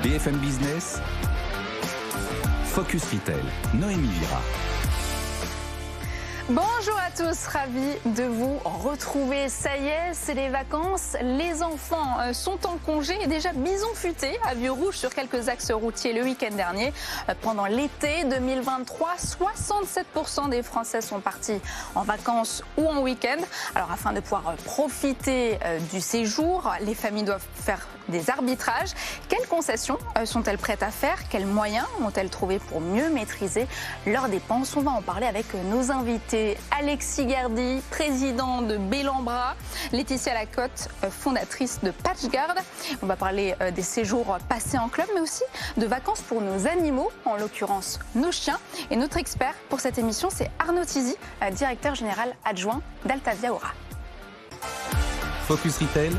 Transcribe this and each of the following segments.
BFM Business, Focus Retail, Noémie Vira. Bonjour à tous, ravi de vous retrouver. Ça y est, c'est les vacances, les enfants sont en congé et déjà bison futé à Vieux-Rouge sur quelques axes routiers le week-end dernier. Pendant l'été 2023, 67% des Français sont partis en vacances ou en week-end. Alors afin de pouvoir profiter du séjour, les familles doivent faire des arbitrages. Quelles concessions sont-elles prêtes à faire? Quels moyens ont-elles trouvé pour mieux maîtriser leurs dépenses? On va en parler avec nos invités. Alexis Gardy, président de Bellambra, Laetitia Lacotte, fondatrice de Patchguard. On va parler des séjours passés en club, mais aussi de vacances pour nos animaux, en l'occurrence nos chiens. Et notre expert pour cette émission, c'est Arnaud Tizy, directeur général adjoint d'Altavia Aura. Focus Retail,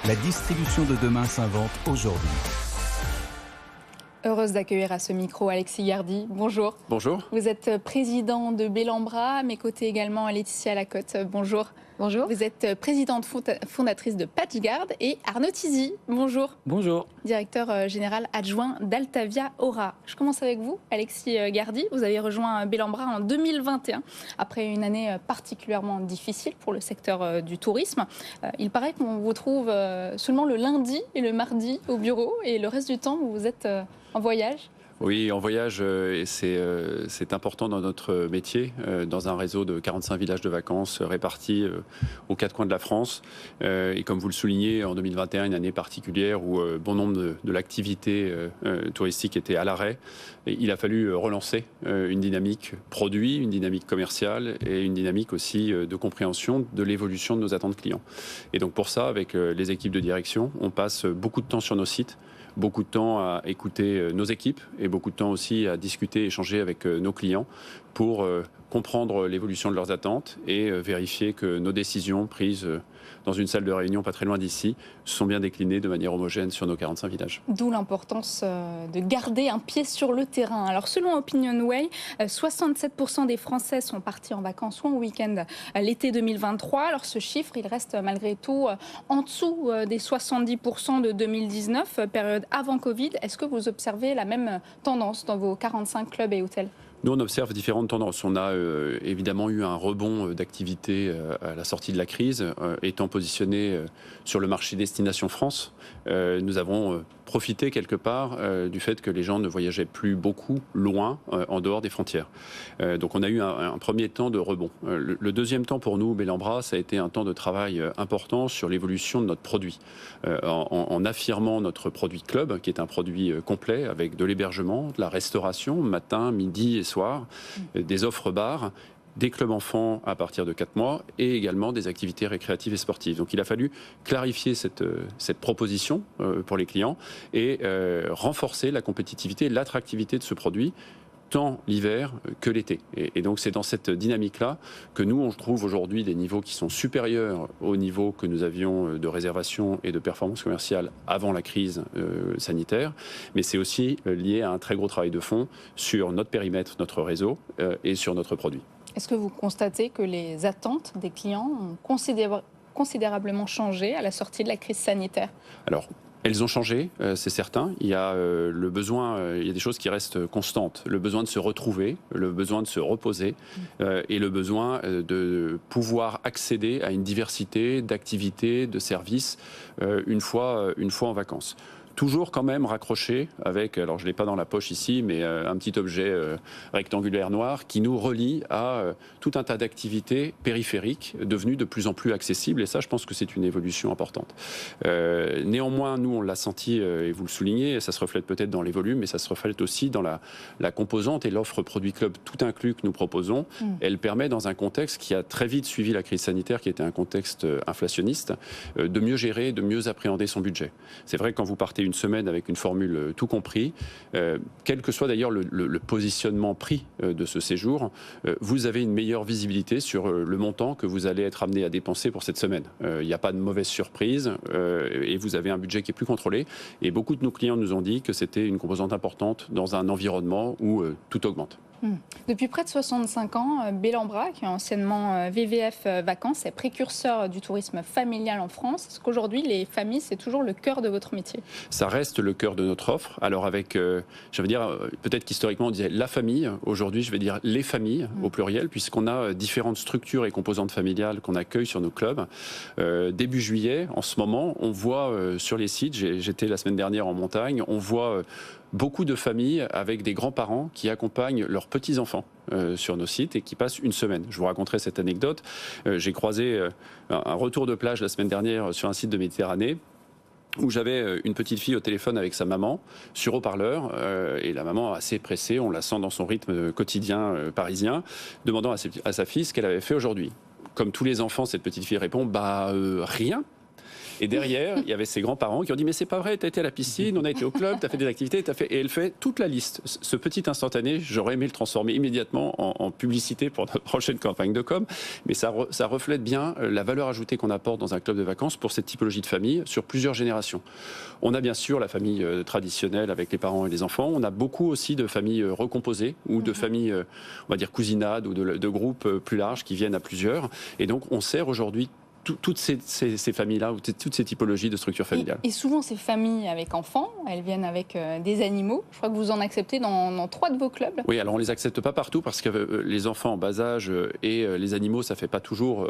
la distribution de demain s'invente aujourd'hui. Heureuse d'accueillir à ce micro Alexis Gardy. Bonjour. Bonjour. Vous êtes président de Bellambra, à mes côtés également Laetitia Lacotte. Bonjour. Bonjour. Vous êtes présidente fondatrice de Patchguard et Arnaud Tizy. Bonjour. Bonjour. Directeur général adjoint d'Altavia Aura. Je commence avec vous, Alexis Gardy. Vous avez rejoint Bellambra en 2021, après une année particulièrement difficile pour le secteur du tourisme. Il paraît qu'on vous trouve seulement le lundi et le mardi au bureau et le reste du temps, vous êtes en voyage. Oui, en voyage, et c'est important dans notre métier, dans un réseau de 45 villages de vacances répartis aux quatre coins de la France. Et comme vous le soulignez, en 2021, une année particulière où bon nombre de l'activité touristique était à l'arrêt. Et il a fallu relancer une dynamique produit, une dynamique commerciale et une dynamique aussi de compréhension de l'évolution de nos attentes clients. Et donc pour ça, avec les équipes de direction, on passe beaucoup de temps sur nos sites, beaucoup de temps à écouter nos équipes et beaucoup de temps aussi à discuter, échanger avec nos clients pour comprendre l'évolution de leurs attentes et vérifier que nos décisions prises dans une salle de réunion pas très loin d'ici sont bien déclinées de manière homogène sur nos 45 villages. D'où l'importance de garder un pied sur le terrain. Alors selon OpinionWay, 67% des Français sont partis en vacances ou en week-end l'été 2023. Alors ce chiffre, il reste malgré tout en dessous des 70% de 2019, période avant Covid. Est-ce que vous observez la même tendance dans vos 45 clubs et hôtels ? Nous, on observe différentes tendances. On a évidemment eu un rebond d'activité à la sortie de la crise. Étant positionné sur le marché Destination France, nous avons profité quelque part du fait que les gens ne voyageaient plus beaucoup loin, en dehors des frontières. Donc on a eu un premier temps de rebond. Le deuxième temps pour nous, Bellambra, ça a été un temps de travail important sur l'évolution de notre produit. En affirmant notre produit club, qui est un produit complet avec de l'hébergement, de la restauration, matin, midi et soir, des offres bars, des clubs enfants à partir de 4 mois et également des activités récréatives et sportives. Donc il a fallu clarifier cette proposition pour les clients et renforcer la compétitivité et l'attractivité de ce produit, tant l'hiver que l'été. Et donc c'est dans cette dynamique-là que nous, on trouve aujourd'hui des niveaux qui sont supérieurs aux niveaux que nous avions de réservation et de performance commerciale avant la crise sanitaire. Mais c'est aussi lié à un très gros travail de fond sur notre périmètre, notre réseau et sur notre produit. Est-ce que vous constatez que les attentes des clients ont considérablement changé à la sortie de la crise sanitaire ? Alors, elles ont changé, c'est certain. Il y a le besoin, il y a des choses qui restent constantes. Le besoin de se retrouver, le besoin de se reposer et le besoin de pouvoir accéder à une diversité d'activités, de services une fois en vacances. Toujours quand même raccroché avec, alors je ne l'ai pas dans la poche ici, mais un petit objet rectangulaire noir qui nous relie à tout un tas d'activités périphériques devenues de plus en plus accessibles. Et ça, je pense que c'est une évolution importante. Néanmoins, nous, on l'a senti, et vous le soulignez, ça se reflète peut-être dans les volumes, mais ça se reflète aussi dans la composante et l'offre produit club tout inclus que nous proposons. Elle permet, dans un contexte qui a très vite suivi la crise sanitaire, qui était un contexte inflationniste, de mieux gérer, de mieux appréhender son budget. C'est vrai que quand vous partez une semaine avec une formule tout compris, quel que soit d'ailleurs le positionnement prix de ce séjour, vous avez une meilleure visibilité sur le montant que vous allez être amené à dépenser pour cette semaine. Il n'y a pas de mauvaise surprise et vous avez un budget qui est plus contrôlé. Et beaucoup de nos clients nous ont dit que c'était une composante importante dans un environnement où tout augmente. Depuis près de 65 ans, Bellambra, qui est anciennement VVF Vacances, est précurseur du tourisme familial en France. Est-ce qu'aujourd'hui, les familles, c'est toujours le cœur de votre métier? Ça reste le cœur de notre offre. Alors avec, je veux dire, peut-être qu'historiquement on disait la famille. Aujourd'hui, je vais dire les familles au pluriel, puisqu'on a différentes structures et composantes familiales qu'on accueille sur nos clubs. Début juillet, en ce moment, on voit sur les sites, j'étais la semaine dernière en montagne, on voit beaucoup de familles avec des grands-parents qui accompagnent leurs petits-enfants sur nos sites et qui passent une semaine. Je vous raconterai cette anecdote. J'ai croisé un retour de plage la semaine dernière sur un site de Méditerranée où j'avais une petite fille au téléphone avec sa maman sur haut-parleur et la maman assez pressée, on la sent dans son rythme quotidien parisien, demandant à sa fille ce qu'elle avait fait aujourd'hui. Comme tous les enfants, cette petite fille répond rien. Et derrière, il y avait ses grands-parents qui ont dit « Mais c'est pas vrai, t'as été à la piscine, on a été au club, t'as fait des activités, t'as fait... » Et elle fait toute la liste. Ce petit instantané, j'aurais aimé le transformer immédiatement en publicité pour notre prochaine campagne de com. Mais ça reflète bien la valeur ajoutée qu'on apporte dans un club de vacances pour cette typologie de famille sur plusieurs générations. On a bien sûr la famille traditionnelle avec les parents et les enfants. On a beaucoup aussi de familles recomposées ou de familles, on va dire, cousinades ou de groupes plus larges qui viennent à plusieurs. Et donc, on sert aujourd'hui toutes ces familles-là, ou toutes ces typologies de structures familiales. Et souvent, ces familles avec enfants, elles viennent avec des animaux. Je crois que vous en acceptez dans 3 de vos clubs. Oui, alors on ne les accepte pas partout parce que les enfants en bas âge et les animaux, ça ne fait pas toujours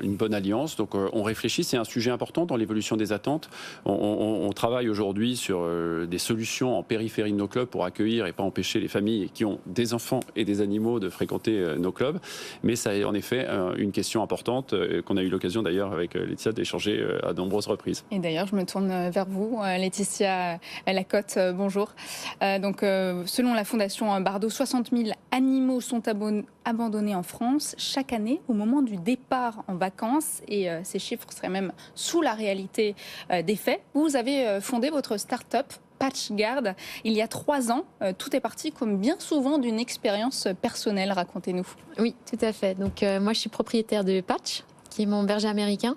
une bonne alliance. Donc on réfléchit, c'est un sujet important dans l'évolution des attentes. On travaille aujourd'hui sur des solutions en périphérie de nos clubs pour accueillir et pas empêcher les familles qui ont des enfants et des animaux de fréquenter nos clubs. Mais ça est en effet une question importante qu'on a eu l'occasion d'ailleurs avec Laetitia d'échanger à de nombreuses reprises. Et d'ailleurs, je me tourne vers vous, Laetitia Lacotte, bonjour. Selon la Fondation Bardot, 60 000 animaux sont abandonnés en France chaque année au moment du départ en vacances. Et ces chiffres seraient même sous la réalité des faits. Vous avez fondé votre start-up PatchGuard il y a 3 ans. Tout est parti, comme bien souvent, d'une expérience personnelle. Racontez-nous. Oui, tout à fait. Donc moi, je suis propriétaire de Patch, qui est mon berger américain.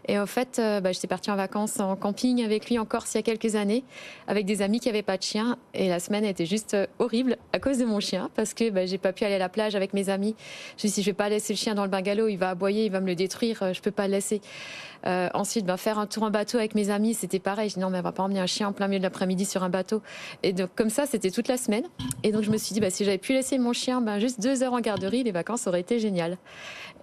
Et en fait, j'étais partie en vacances en camping avec lui en Corse il y a quelques années, avec des amis qui n'avaient pas de chien. Et la semaine était juste horrible à cause de mon chien, parce que j'ai pas pu aller à la plage avec mes amis. Je me suis dit, je vais pas laisser le chien dans le bungalow, il va aboyer, il va me le détruire, je peux pas le laisser. Ensuite, faire un tour en bateau avec mes amis, c'était pareil. Je dis non, mais on va pas emmener un chien en plein milieu de l'après-midi sur un bateau. Et donc, comme ça, c'était toute la semaine. Et donc, je me suis dit, si j'avais pu laisser mon chien juste 2 heures en garderie, les vacances auraient été géniales.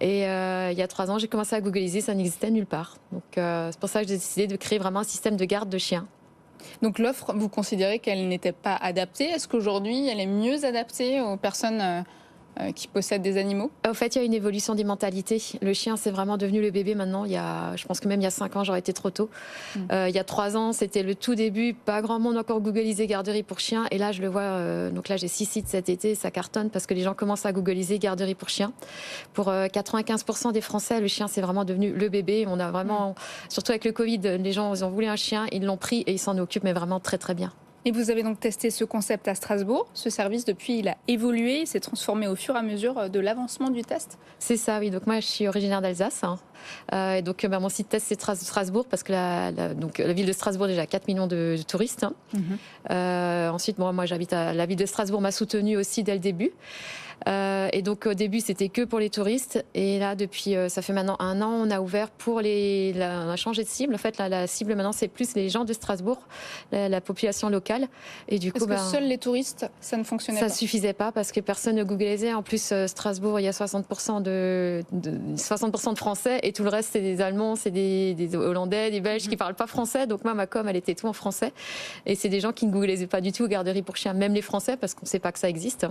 Et il y a 3 ans, j'ai commencé à googliser, ça n'existait nulle part. Donc, c'est pour ça que j'ai décidé de créer vraiment un système de garde de chiens. Donc, l'offre, vous considérez qu'elle n'était pas adaptée? Est-ce qu'aujourd'hui, elle est mieux adaptée aux personnes qui possèdent des animaux? Au fait, il y a une évolution des mentalités. Le chien, c'est vraiment devenu le bébé maintenant. Je pense que même il y a 5 ans, j'aurais été trop tôt. Il y a 3 ans, c'était le tout début. Pas grand monde encore googlisé garderie pour chien. Et là, je le vois. Donc là, j'ai 6 sites cet été. Ça cartonne parce que les gens commencent à googliser garderie pour chien. Pour 95% des Français, le chien, c'est vraiment devenu le bébé. On a vraiment, surtout avec le Covid, les gens, ils ont voulu un chien, ils l'ont pris et ils s'en occupent, mais vraiment très, très bien. Et vous avez donc testé ce concept à Strasbourg. Ce service, depuis, il a évolué, il s'est transformé au fur et à mesure de l'avancement du test. C'est ça, oui. Donc moi, je suis originaire d'Alsace. Et donc mon site test, c'est Strasbourg, parce que la ville de Strasbourg, déjà 4 millions de touristes. Ensuite, moi, j'habite la ville de Strasbourg, m'a soutenue aussi dès le début. Et donc au début c'était que pour les touristes, et là depuis ça fait maintenant 1 an, on a ouvert pour on a changé de cible. En fait la cible maintenant c'est plus les gens de Strasbourg, la population locale. Et du coup, que seuls les touristes, ça ne fonctionnait pas? Ça suffisait pas parce que personne ne googlisait. En plus Strasbourg, il y a 60% de Français, et tout le reste c'est des Allemands, c'est des Hollandais, des Belges qui parlent pas français. Donc moi ma com elle était tout en français, et c'est des gens qui ne googlaient pas du tout garderie pour chiens, même les Français, parce qu'on sait pas que ça existe.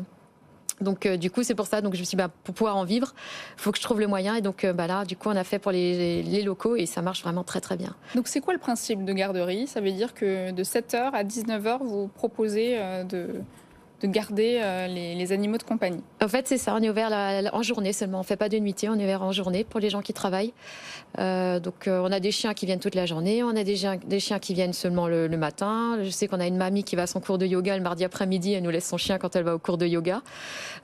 Donc du coup c'est pour ça, donc je me suis dit pour pouvoir en vivre, il faut que je trouve le moyen. Et donc là du coup on a fait pour les locaux, et ça marche vraiment très très bien. Donc c'est quoi le principe de garderie? Ça veut dire que de 7h à 19h vous proposez de garder les animaux de compagnie? En fait c'est ça, on est ouvert en journée seulement, on ne fait pas de nuitée, on est ouvert en journée pour les gens qui travaillent. Donc on a des chiens qui viennent toute la journée, on a des chiens qui viennent seulement le matin. Je sais qu'on a une mamie qui va à son cours de yoga le mardi après-midi, elle nous laisse son chien quand elle va au cours de yoga.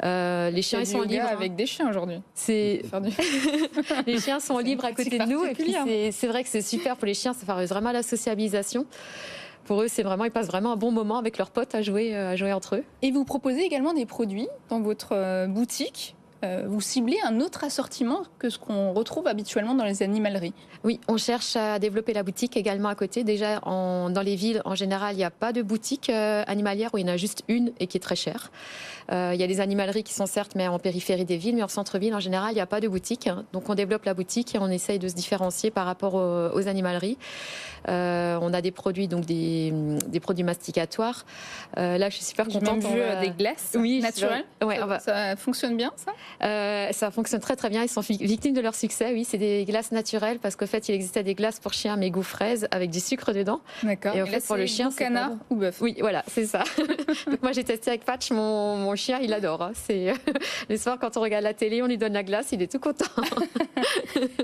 Les chiens ils sont libres. Avec des chiens aujourd'hui. Les chiens sont libres à côté de nous, et puis c'est vrai que c'est super pour les chiens, ça favorise vraiment la sociabilisation. Pour eux, ils passent vraiment un bon moment avec leurs potes à jouer entre eux. Et vous proposez également des produits dans votre boutique. Vous ciblez un autre assortiment que ce qu'on retrouve habituellement dans les animaleries. Oui, on cherche à développer la boutique également à côté. Déjà, dans les villes, en général, il n'y a pas de boutique animalière où il y en a juste une et qui est très chère. Il y a des animaleries qui sont certes mais en périphérie des villes, mais en centre-ville, en général, il n'y a pas de boutique. Donc, on développe la boutique et on essaye de se différencier par rapport aux animaleries. On a des produits, donc des produits masticatoires. Là, je suis super contente. J'ai même vu des glaces naturelles. Ouais, ça fonctionne bien, ça? Ça fonctionne très très bien. Ils sont victimes de leur succès. Oui, c'est des glaces naturelles parce qu'en fait, il existait des glaces pour chiens, mais goût fraise avec du sucre dedans. D'accord. Et en fait, pour le chien, c'est canard ou bœuf. Oui, voilà, c'est ça. Donc moi, j'ai testé avec Patch. Mon chien, il adore. Hein. C'est le soir quand on regarde la télé, on lui donne la glace, il est tout content.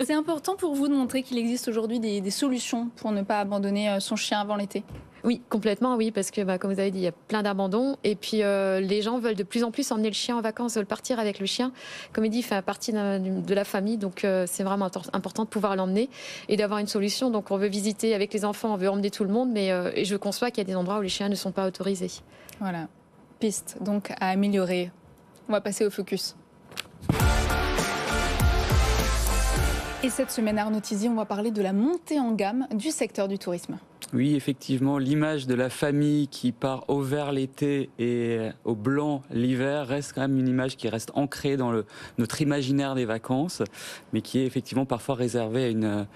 C'est important pour vous de montrer qu'il existe aujourd'hui des solutions pour ne pas abandonner son chien avant l'été. Oui, complètement, oui, parce que comme vous avez dit, il y a plein d'abandons. Et puis, les gens veulent de plus en plus emmener le chien en vacances, veulent partir avec le chien. Comme il dit, il fait partie de la famille, donc c'est vraiment important de pouvoir l'emmener et d'avoir une solution. Donc, on veut visiter avec les enfants, on veut emmener tout le monde, mais et je conçois qu'il y a des endroits où les chiens ne sont pas autorisés. Voilà, piste donc à améliorer. On va passer au focus. Et cette semaine, Arnaud Tizy, on va parler de la montée en gamme du secteur du tourisme. Oui, effectivement, l'image de la famille qui part au vert l'été et au blanc l'hiver reste quand même une image qui reste ancrée dans notre imaginaire des vacances, mais qui est effectivement parfois réservée à une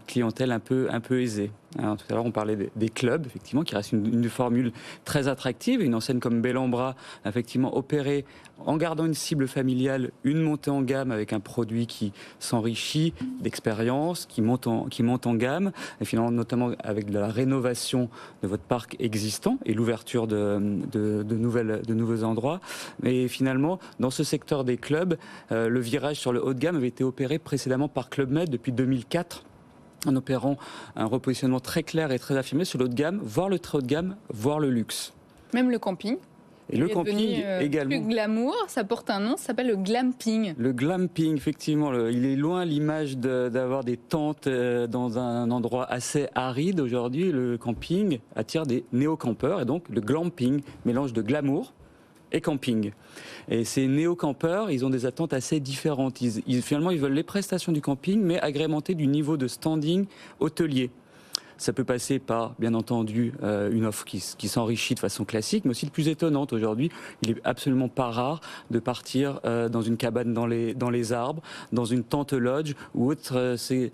clientèle un peu aisée. Alors, tout à l'heure, on parlait des clubs, effectivement, qui reste une formule très attractive. Une enseigne comme Bellambra a effectivement opéré, en gardant une cible familiale, une montée en gamme avec un produit qui s'enrichit d'expérience, qui monte en gamme, et finalement, notamment avec de la rénovation de votre parc existant et l'ouverture de nouveaux endroits. Et finalement, dans ce secteur des clubs, le virage sur le haut de gamme avait été opéré précédemment par Club Med depuis 2004. En opérant un repositionnement très clair et très affirmé sur le haut de gamme, voire le très haut de gamme, voire le luxe. Même le camping. Et le camping également. Plus glamour, ça porte un nom, ça s'appelle le glamping. Le glamping, effectivement, il est loin l'image d'avoir des tentes dans un endroit assez aride aujourd'hui. Le camping attire des néo-campeurs et donc le glamping, mélange de glamour et camping. Et ces néo-campeurs, ils ont des attentes assez différentes. Finalement, ils veulent les prestations du camping, mais agrémentées du niveau de standing hôtelier. Ça peut passer par, bien entendu, une offre qui s'enrichit de façon classique, mais aussi le plus étonnante aujourd'hui. Il est absolument pas rare de partir dans une cabane dans les arbres, dans une tente lodge ou autre. Ces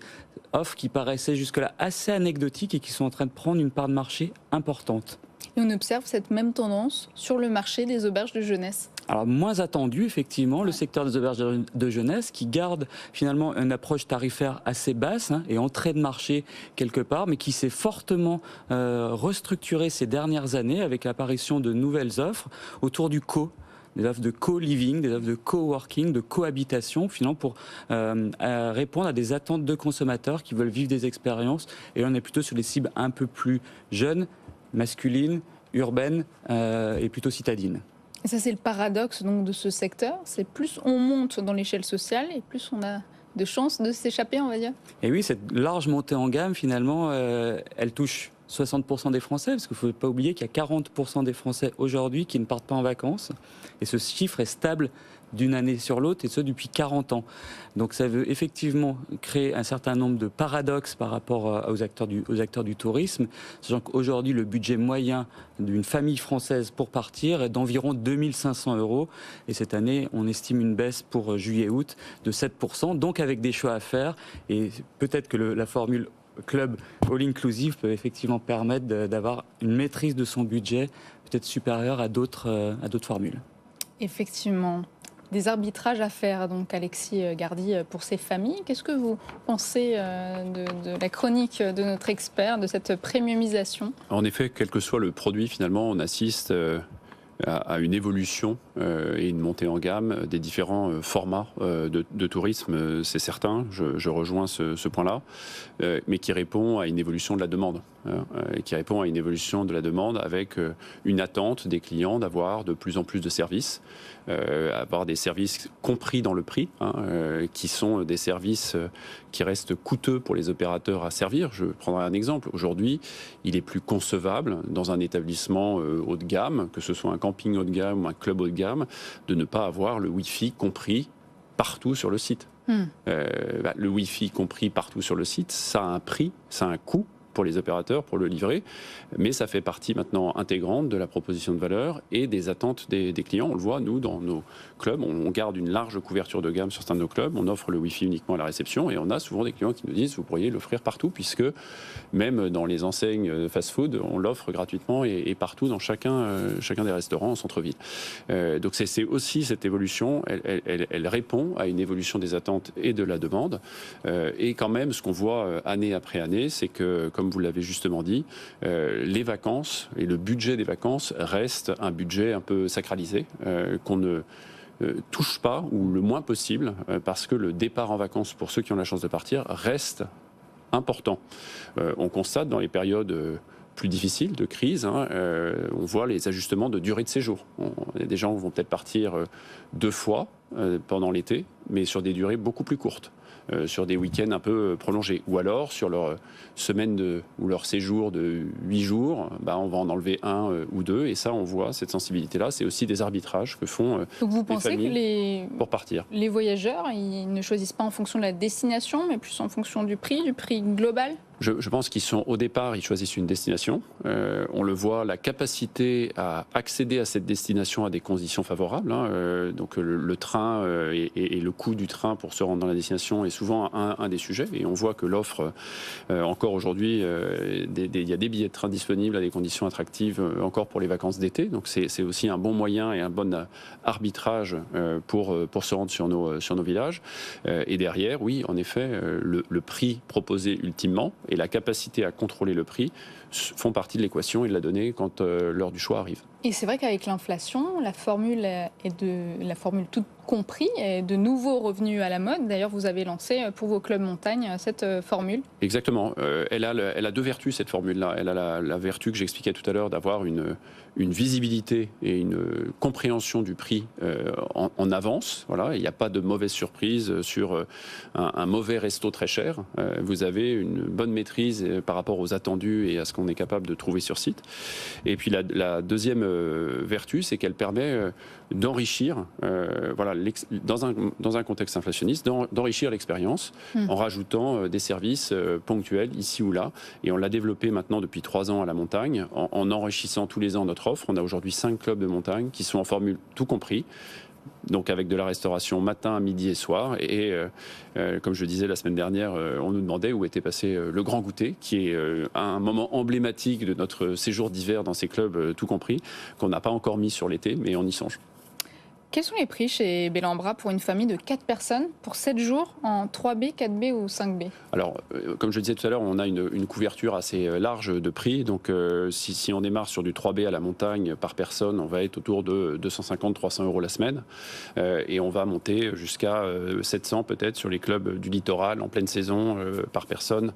offres qui paraissaient jusque-là assez anecdotiques et qui sont en train de prendre une part de marché importante. Et on observe cette même tendance sur le marché des auberges de jeunesse. Alors, moins attendu, effectivement, le secteur des auberges de jeunesse qui garde finalement une approche tarifaire assez basse et entrée de marché quelque part, mais qui s'est fortement restructuré ces dernières années avec l'apparition de nouvelles offres autour du des offres de co-living, des offres de co-working, de cohabitation, finalement pour répondre à des attentes de consommateurs qui veulent vivre des expériences. Et là, on est plutôt sur des cibles un peu plus jeunes, masculines, urbaines et plutôt citadines. Et ça, c'est le paradoxe donc, de ce secteur. C'est plus on monte dans l'échelle sociale et plus on a de chances de s'échapper, on va dire. Et oui, cette large montée en gamme, finalement, elle touche 60% des Français, parce qu'il ne faut pas oublier qu'il y a 40% des Français aujourd'hui qui ne partent pas en vacances. Et ce chiffre est stable d'une année sur l'autre, et ce depuis 40 ans. Donc ça veut effectivement créer un certain nombre de paradoxes par rapport aux acteurs du tourisme, sachant qu'aujourd'hui le budget moyen d'une famille française pour partir est d'environ 2 500 €, et cette année on estime une baisse pour juillet-août de 7%, donc avec des choix à faire, et peut-être que la formule club all-inclusive peut effectivement permettre d'avoir une maîtrise de son budget peut-être supérieure à d'autres formules. Effectivement. Des arbitrages à faire, donc Alexis Gardy, pour ces familles. Qu'est-ce que vous pensez de la chronique de notre expert, de cette premiumisation ? En effet, quel que soit le produit, finalement, on assiste à une évolution et une montée en gamme des différents formats de tourisme, c'est certain, je rejoins ce point-là, mais qui répond à une évolution de la demande, et qui répond à une évolution de la demande avec une attente des clients d'avoir de plus en plus de services, avoir des services compris dans le prix, qui sont des services qui restent coûteux pour les opérateurs à servir. Je prendrai un exemple. Aujourd'hui, il est plus concevable dans un établissement haut de gamme, que ce soit un camping haut de gamme ou un club haut de gamme, de ne pas avoir le Wi-Fi compris partout sur le site. Le Wi-Fi compris partout sur le site, ça a un prix, ça a un coût pour les opérateurs, pour le livrer, mais ça fait partie maintenant intégrante de la proposition de valeur et des attentes des clients. On le voit, nous, dans nos clubs, on garde une large couverture de gamme sur certains de nos clubs, on offre le Wi-Fi uniquement à la réception et on a souvent des clients qui nous disent vous pourriez l'offrir partout, puisque même dans les enseignes fast-food, on l'offre gratuitement et partout dans chacun des restaurants en centre-ville. Donc c'est aussi cette évolution, elle répond à une évolution des attentes et de la demande. Et quand même, ce qu'on voit année après année, c'est que, comme vous l'avez justement dit, les vacances et le budget des vacances reste un budget un peu sacralisé, qu'on ne touche pas, ou le moins possible, parce que le départ en vacances pour ceux qui ont la chance de partir reste important. On constate dans les périodes plus difficiles de crise, on voit les ajustements de durée de séjour. Des gens vont peut-être partir 2 fois pendant l'été, mais sur des durées beaucoup plus courtes. Sur des week-ends un peu prolongés, ou alors sur leur semaine ou leur séjour de 8 jours, on va en enlever 1 ou 2, et ça on voit cette sensibilité-là, c'est aussi des arbitrages que font Donc vous les pensez familles pour partir. Les voyageurs, ils ne choisissent pas en fonction de la destination, mais plus en fonction du prix global? Je pense qu'ils sont, au départ, ils choisissent une destination. On le voit, la capacité à accéder à cette destination à des conditions favorables. Donc le train et le coût du train pour se rendre dans la destination est souvent un des sujets. Et on voit que l'offre, encore aujourd'hui, il y a des billets de train disponibles à des conditions attractives encore pour les vacances d'été. Donc c'est aussi un bon moyen et un bon arbitrage pour se rendre sur nos villages. Et derrière, oui, en effet, le prix proposé ultimement et la capacité à contrôler le prix font partie de l'équation et de la donnée quand l'heure du choix arrive. Et c'est vrai qu'avec l'inflation, la formule toute compris et de nouveaux revenus à la mode. D'ailleurs, vous avez lancé pour vos clubs montagne cette formule. Exactement. Elle a 2 vertus, cette formule-là. Elle a la vertu que j'expliquais tout à l'heure d'avoir une visibilité et une compréhension du prix en avance. Voilà. Il n'y a pas de mauvaise surprise sur un mauvais resto très cher. Vous avez une bonne maîtrise par rapport aux attendus et à ce qu'on est capable de trouver sur site. Et puis la deuxième vertu, c'est qu'elle permet d'enrichir, dans un contexte inflationniste, d'enrichir l'expérience en rajoutant des services ponctuels ici ou là. Et on l'a développé maintenant depuis 3 ans à la montagne, en enrichissant tous les ans notre offre. On a aujourd'hui 5 clubs de montagne qui sont en formule tout compris. Donc avec de la restauration matin, midi et soir. Et comme je le disais la semaine dernière, on nous demandait où était passé le grand goûter, qui est un moment emblématique de notre séjour d'hiver dans ces clubs tout compris, qu'on n'a pas encore mis sur l'été, mais on y songe. Quels sont les prix chez Bellambra pour une famille de 4 personnes pour 7 jours en 3B, 4B ou 5B? Alors, comme je le disais tout à l'heure, on a une couverture assez large de prix. Donc, si on démarre sur du 3B à la montagne par personne, on va être autour de 250-300 € la semaine. Et on va monter jusqu'à 700 peut-être sur les clubs du littoral en pleine saison par personne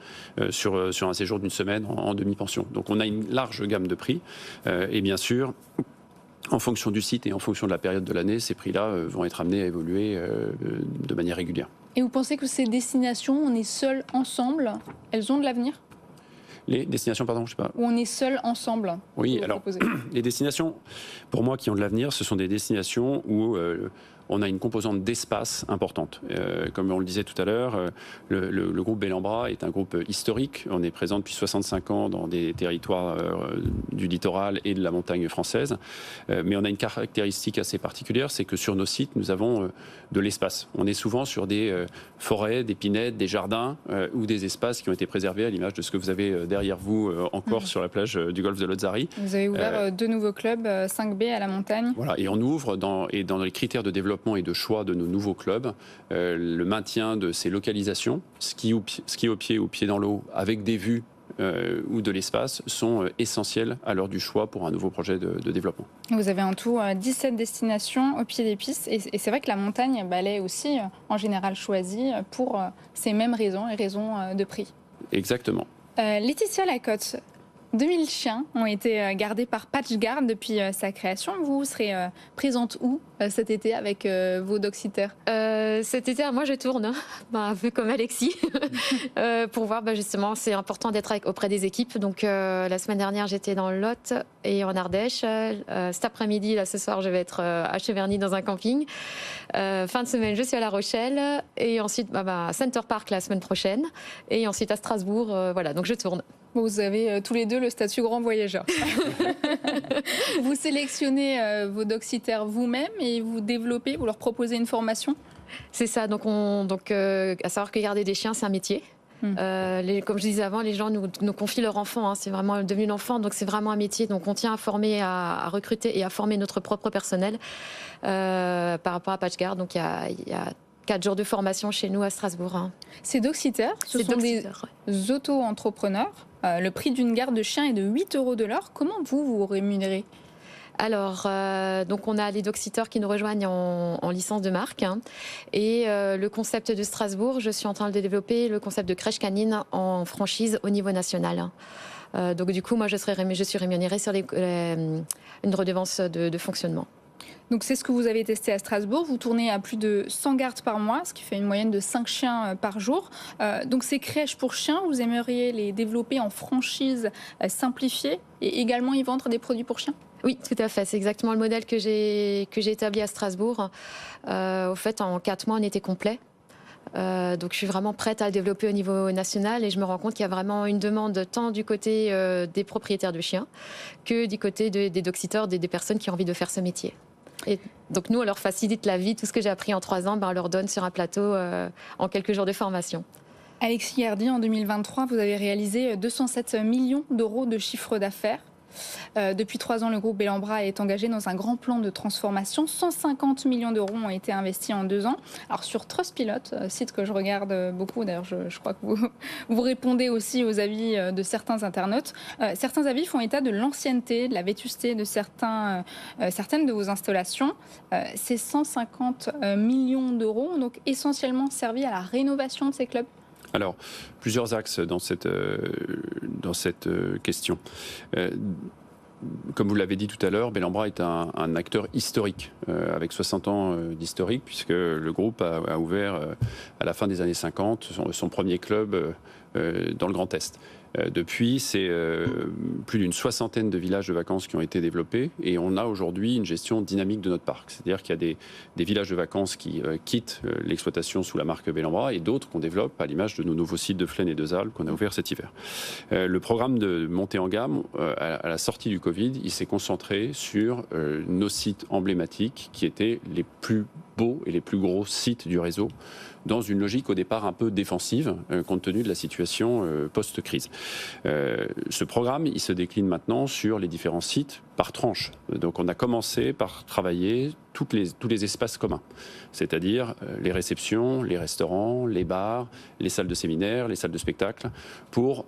sur un séjour d'une semaine en demi-pension. Donc, on a une large gamme de prix. Et bien sûr, en fonction du site et en fonction de la période de l'année, ces prix-là vont être amenés à évoluer de manière régulière. Et vous pensez que ces destinations, on est seuls ensemble, elles ont de l'avenir? Les destinations, pardon, je sais pas. Où on est seuls ensemble? Oui, alors, les destinations, pour moi, qui ont de l'avenir, ce sont des destinations où on a une composante d'espace importante. Comme on le disait tout à l'heure, le groupe Bellambra est un groupe historique. On est présent depuis 65 ans dans des territoires du littoral et de la montagne française. Mais on a une caractéristique assez particulière, c'est que sur nos sites, nous avons de l'espace. On est souvent sur des forêts, des pinettes, des jardins ou des espaces qui ont été préservés à l'image de ce que vous avez derrière vous en Corse sur la plage du golfe de Lozari. Vous avez ouvert 2 nouveaux clubs, 5B à la montagne. Voilà, et on ouvre dans les critères de développement et de choix de nos nouveaux clubs, le maintien de ces localisations, ski au pied ou pied dans l'eau, avec des vues ou de l'espace sont essentiels à l'heure du choix pour un nouveau projet de développement. Vous avez en tout 17 destinations au pied des pistes et c'est vrai que la montagne, elle est aussi en général choisie pour ces mêmes raisons et raisons de prix. Exactement. Laetitia Lacotte, 2000 chiens ont été gardés par PatchGuard depuis sa création. Vous serez présente où cet été avec vos dog-sitters? Cet été, moi je tourne, un peu comme Alexis, pour voir justement, c'est important d'être auprès des équipes. Donc la semaine dernière, j'étais dans le Lot et en Ardèche. Cet après-midi, là ce soir, je vais être à Cheverny dans un camping. Fin de semaine, je suis à La Rochelle et ensuite à Center Park la semaine prochaine et ensuite à Strasbourg. Voilà, donc je tourne. Vous avez tous les deux le statut grand voyageur. Vous sélectionnez vos dog-sitters vous-même et vous développez, vous leur proposez une formation? C'est ça, donc à savoir que garder des chiens, c'est un métier. Comme je disais avant, les gens nous confient leur enfant, c'est vraiment devenu l'enfant, donc c'est vraiment un métier. Donc on tient à former, à recruter et à former notre propre personnel par rapport à PatchGuard. Donc il y a 4 jours de formation chez nous à Strasbourg. Ces dog-sitters, ce sont des auto-entrepreneurs. Le prix d'une garde de chien est de 8 € de l'heure. Comment vous rémunérez? Alors, donc on a les dog-sitters qui nous rejoignent en licence de marque. Et le concept de Strasbourg, je suis en train de développer le concept de crèche canine en franchise au niveau national. Donc du coup, moi, je suis rémunérée sur une redevance de fonctionnement. Donc c'est ce que vous avez testé à Strasbourg. Vous tournez à plus de 100 gardes par mois, ce qui fait une moyenne de 5 chiens par jour. Donc ces crèches pour chiens, vous aimeriez les développer en franchise simplifiée et également y vendre des produits pour chiens? Oui, tout à fait. C'est exactement le modèle que j'ai établi à Strasbourg. Au fait, en 4 mois, on était complet. Donc je suis vraiment prête à le développer au niveau national et je me rends compte qu'il y a vraiment une demande tant du côté des propriétaires de chiens que du côté des dog-sitters, des personnes qui ont envie de faire ce métier. Et donc nous, on leur facilite la vie. Tout ce que j'ai appris en 3 ans, on leur donne sur un plateau en quelques jours de formation. Alexis Gardy, en 2023, vous avez réalisé 207 millions d'euros de chiffre d'affaires. Depuis 3 ans, le groupe Bellambra est engagé dans un grand plan de transformation. 150 millions d'euros ont été investis en 2 ans. Alors sur Trustpilot, site que je regarde beaucoup, d'ailleurs je crois que vous répondez aussi aux avis de certains internautes. Certains avis font état de l'ancienneté, de la vétusté de certaines de vos installations. Ces 150 millions d'euros ont donc essentiellement servi à la rénovation de ces clubs. Alors, plusieurs axes dans cette question. Comme vous l'avez dit tout à l'heure, Bellambra est un acteur historique, avec 60 ans d'historique, puisque le groupe a ouvert à la fin des années 50 son premier club dans le Grand Est. Depuis, c'est plus d'une 60aine de villages de vacances qui ont été développés et on a aujourd'hui une gestion dynamique de notre parc. C'est-à-dire qu'il y a des villages de vacances qui quittent l'exploitation sous la marque Bellambra et d'autres qu'on développe à l'image de nos nouveaux sites de Flaine et de Zalles qu'on a ouverts cet hiver. Le programme de montée en gamme, à la sortie du Covid, il s'est concentré sur nos sites emblématiques qui étaient les plus beaux et les plus gros sites du réseau, dans une logique au départ un peu défensive, compte tenu de la situation post-crise. Ce programme, il se décline maintenant sur les différents sites par tranche. Donc on a commencé par travailler tous les espaces communs, c'est-à-dire les réceptions, les restaurants, les bars, les salles de séminaire, les salles de spectacle, pour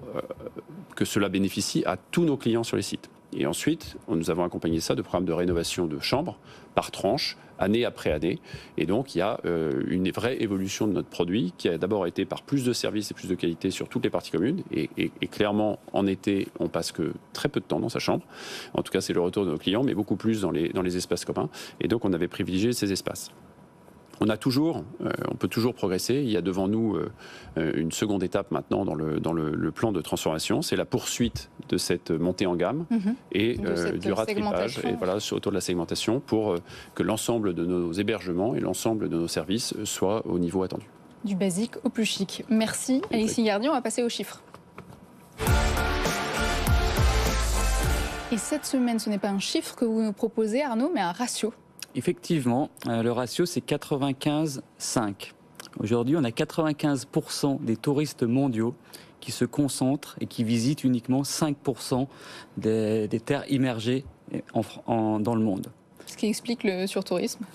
que cela bénéficie à tous nos clients sur les sites. Et ensuite, nous avons accompagné ça de programmes de rénovation de chambres par tranche, année après année. Et donc, il y a une vraie évolution de notre produit qui a d'abord été par plus de services et plus de qualité sur toutes les parties communes. Et clairement, en été, on passe que très peu de temps dans sa chambre. En tout cas, c'est le retour de nos clients, mais beaucoup plus dans les espaces communs. Et donc, on avait privilégié ces espaces. On peut toujours progresser. Il y a devant nous une seconde étape maintenant dans le plan de transformation. C'est la poursuite de cette montée en gamme et du rattrapage et voilà, autour de la segmentation pour que l'ensemble de nos hébergements et l'ensemble de nos services soient au niveau attendu. Du basique au plus chic. Merci Alexis Gardy. On va passer aux chiffres. Et cette semaine, ce n'est pas un chiffre que vous nous proposez, Arnaud, mais un ratio. Effectivement, le ratio, c'est 95,5. Aujourd'hui, on a 95% des touristes mondiaux qui se concentrent et qui visitent uniquement 5% des terres immergées dans le monde. Ce qui explique le surtourisme.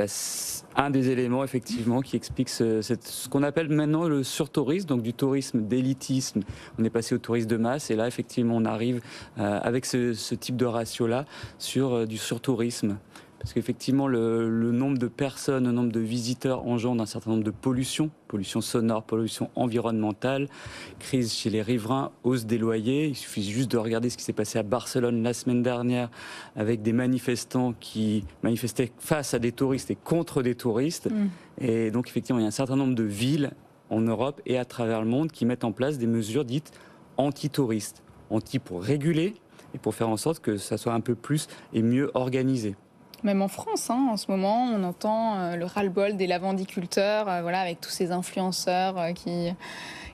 C'est un des éléments effectivement qui explique ce qu'on appelle maintenant le surtourisme, donc du tourisme d'élitisme. On est passé au tourisme de masse et là effectivement on arrive avec ce type de ratio-là sur du surtourisme. Parce qu'effectivement, le nombre de personnes, le nombre de visiteurs engendre un certain nombre de pollutions, pollution sonore, pollution environnementale, crise chez les riverains, hausse des loyers. Il suffit juste de regarder ce qui s'est passé à Barcelone la semaine dernière avec des manifestants qui manifestaient face à des touristes et contre des touristes. Et donc, effectivement, il y a un certain nombre de villes en Europe et à travers le monde qui mettent en place des mesures dites anti-touristes. Anti pour réguler et pour faire en sorte que ça soit un peu plus et mieux organisé. Même en France, en ce moment, on entend le ras-le-bol des lavandiculteurs, avec tous ces influenceurs qui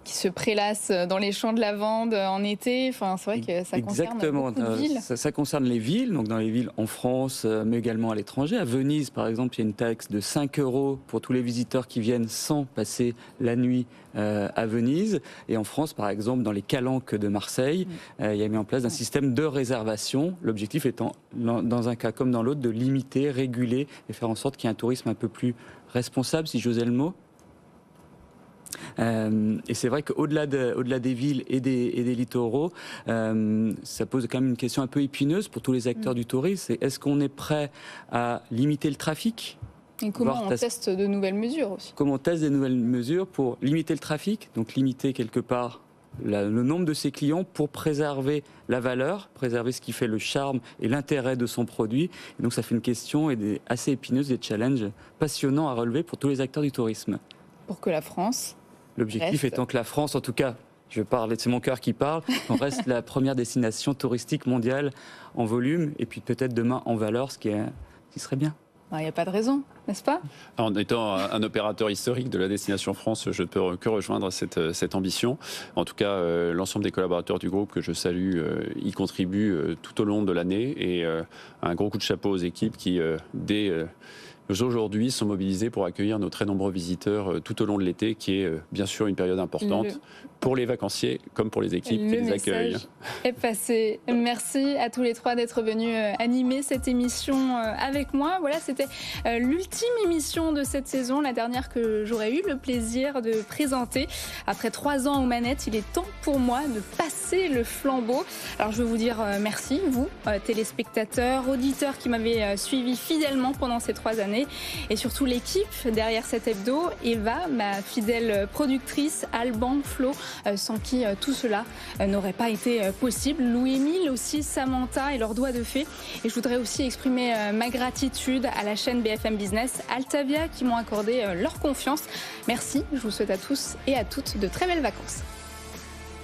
se prélassent dans les champs de lavande en été. Enfin, c'est vrai que ça concerne beaucoup de villes. Ça concerne les villes, donc dans les villes en France, mais également à l'étranger. À Venise, par exemple, il y a une taxe de 5 € pour tous les visiteurs qui viennent sans passer la nuit à Venise. Et en France, par exemple, dans les calanques de Marseille, il y a mis en place un système de réservation. L'objectif étant, dans un cas comme dans l'autre, de limiter, réguler et faire en sorte qu'il y ait un tourisme un peu plus responsable, si j'osais le mot. Et c'est vrai qu'au-delà des villes et des littoraux, ça pose quand même une question un peu épineuse pour tous les acteurs du tourisme. C'est est-ce qu'on est prêt à limiter le trafic ? Et comment on teste de nouvelles mesures aussi ? Comment on teste des nouvelles mesures pour limiter le trafic, donc limiter quelque part le nombre de ses clients pour préserver la valeur, préserver ce qui fait le charme et l'intérêt de son produit. Et donc ça fait une question assez épineuse, des challenges passionnants à relever pour tous les acteurs du tourisme. Pour que la France... L'objectif étant que la France, en tout cas, c'est mon cœur qui parle, on reste la première destination touristique mondiale en volume et puis peut-être demain en valeur, ce qui serait bien. Il n'y a pas de raison, n'est-ce pas ? En étant un opérateur historique de la destination France, je ne peux que rejoindre cette ambition. En tout cas, l'ensemble des collaborateurs du groupe que je salue y contribuent tout au long de l'année et un gros coup de chapeau aux équipes qui, dès aujourd'hui, sont mobilisés pour accueillir nos très nombreux visiteurs tout au long de l'été, qui est bien sûr une période importante pour les vacanciers comme pour les équipes qui les accueillent. Le est passé. Merci à tous les trois d'être venus animer cette émission avec moi. Voilà, c'était l'ultime émission de cette saison, la dernière que j'aurais eu le plaisir de présenter. Après 3 ans aux manettes, il est temps pour moi de passer le flambeau. Alors je veux vous dire merci, vous, téléspectateurs, auditeurs qui m'avez suivi fidèlement pendant ces 3 années. Et surtout l'équipe derrière cet hebdo, Eva, ma fidèle productrice, Alban, Flo, sans qui tout cela n'aurait pas été possible. Louis-Émile aussi, Samantha et leurs doigts de fée. Et je voudrais aussi exprimer ma gratitude à la chaîne BFM Business, Altavia, qui m'ont accordé leur confiance. Merci, je vous souhaite à tous et à toutes de très belles vacances.